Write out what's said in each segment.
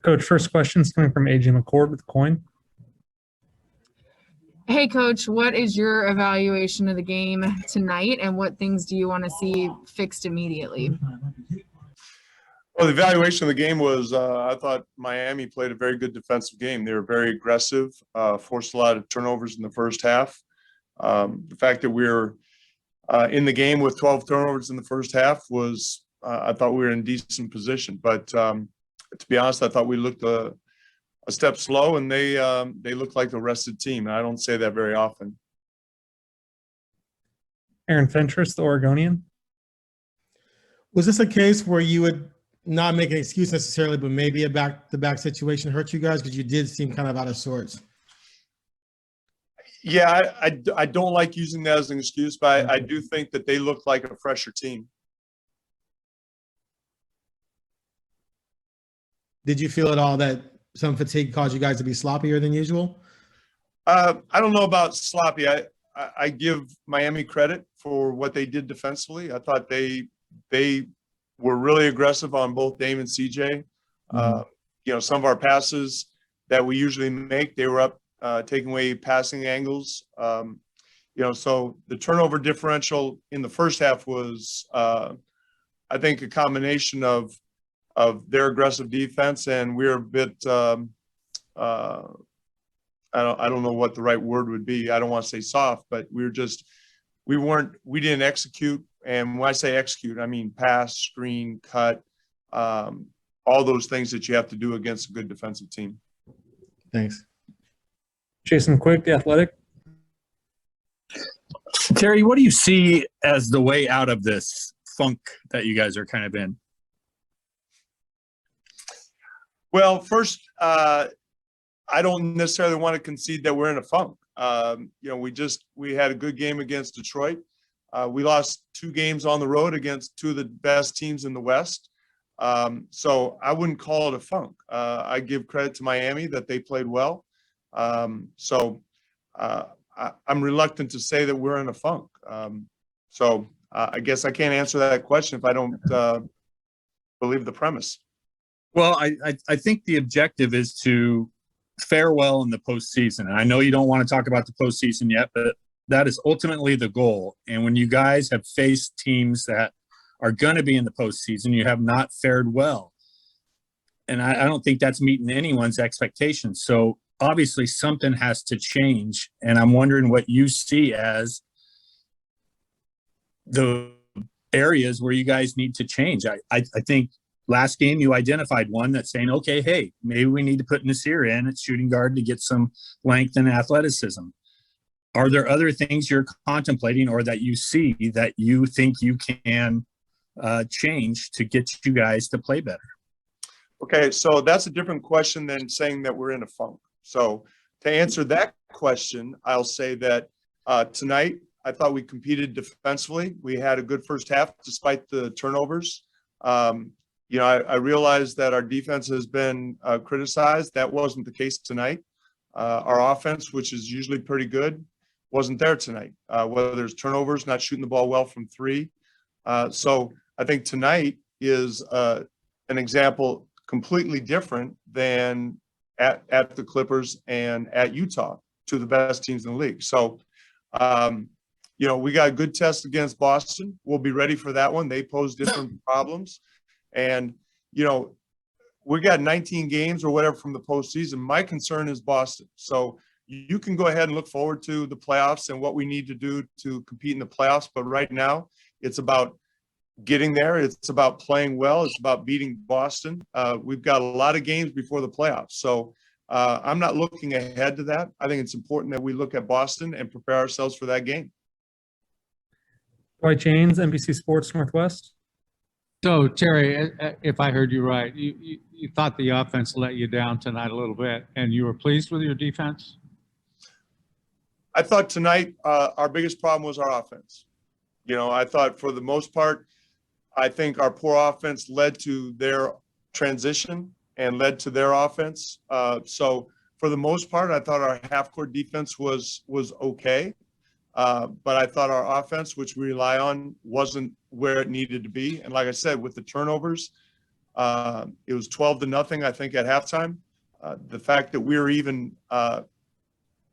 Coach, first question is coming from AJ McCord with Coin. Hey, Coach, what is your evaluation of the game tonight, and what things do you want to see fixed immediately? Well, the evaluation of the game was I thought Miami played a very good defensive game. They were very aggressive, forced a lot of turnovers in the first half. The fact that we were in the game with 12 turnovers in the first half was I thought we were in decent position. But to be honest, I thought we looked a step slow, and they looked like the rested team. And I don't say that very often. Aaron Fentress, the Oregonian. Was this a case where you would not make an excuse necessarily, but maybe a back-to-back situation hurt you guys because you did seem kind of out of sorts? Yeah, I don't like using that as an excuse, but I do think that they look like a fresher team. Did you feel at all that some fatigue caused you guys to be sloppier than usual? I don't know about sloppy. I give Miami credit for what they did defensively. I thought they were really aggressive on both Dame and CJ. Some of our passes that we usually make, they were up taking away passing angles. So the turnover differential in the first half was, I think, a combination of their aggressive defense, and we're a bit I don't know what the right word would be. I don't want to say soft, but we didn't execute. And when I say execute, I mean pass, screen, cut, all those things that you have to do against a good defensive team. Thanks. Jason Quick, The Athletic. Terry, what do you see as the way out of this funk that you guys are kind of in? Well, first, I don't necessarily want to concede that we're in a funk. We had a good game against Detroit. We lost 2 games on the road against 2 of the best teams in the West. So I wouldn't call it a funk. I give credit to Miami that they played well. I'm reluctant to say that we're in a funk. I guess I can't answer that question if I don't believe the premise. Well, I think the objective is to fare well in the postseason. And I know you don't want to talk about the postseason yet, but that is ultimately the goal. And when you guys have faced teams that are going to be in the postseason, you have not fared well. And I don't think that's meeting anyone's expectations. So obviously something has to change. And I'm wondering what you see as the areas where you guys need to change. I think last game you identified one that's saying, okay, hey, maybe we need to put Nasir in at shooting guard to get some length and athleticism. Are there other things you're contemplating or that you see that you think you can change to get you guys to play better? Okay, so that's a different question than saying that we're in a funk. So to answer that question, I'll say that tonight I thought we competed defensively. We had a good first half despite the turnovers. I realized that our defense has been criticized. That wasn't the case tonight. Our offense, which is usually pretty good, wasn't there tonight, whether there's turnovers, not shooting the ball well from 3. So I think tonight is an example completely different than at the Clippers and at Utah, 2 of the best teams in the league. So, we got a good test against Boston. We'll be ready for that one. They pose different problems. And, we got 19 games or whatever from the postseason. My concern is Boston. So you can go ahead and look forward to the playoffs and what we need to do to compete in the playoffs. But right now, it's about getting there. It's about playing well. It's about beating Boston. We've got a lot of games before the playoffs. So I'm not looking ahead to that. I think it's important that we look at Boston and prepare ourselves for that game. Dwight James, NBC Sports Northwest. So, Terry, if I heard you right, you thought the offense let you down tonight a little bit, and you were pleased with your defense? I thought tonight our biggest problem was our offense. I thought for the most part, I think our poor offense led to their transition and led to their offense. So for the most part, I thought our half-court defense was okay. But I thought our offense, which we rely on, wasn't where it needed to be. And like I said, with the turnovers, It was 12-0, I think, at halftime. The fact that we were even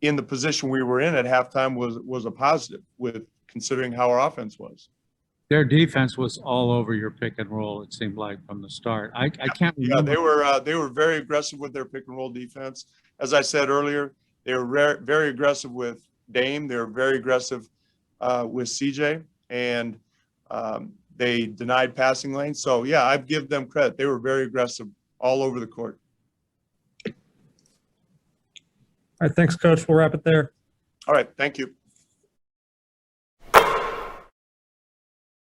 in the position we were in at halftime was a positive, with considering how our offense was. Their defense was all over your pick and roll, it seemed like, from the start. I can't Yeah, remember. they were very aggressive with their pick and roll defense. As I said earlier, they were very aggressive with Dame. They were very aggressive with CJ, and they denied passing lanes. So yeah, I give them credit. They were very aggressive all over the court. All right, thanks, Coach. We'll wrap it there. All right, thank you.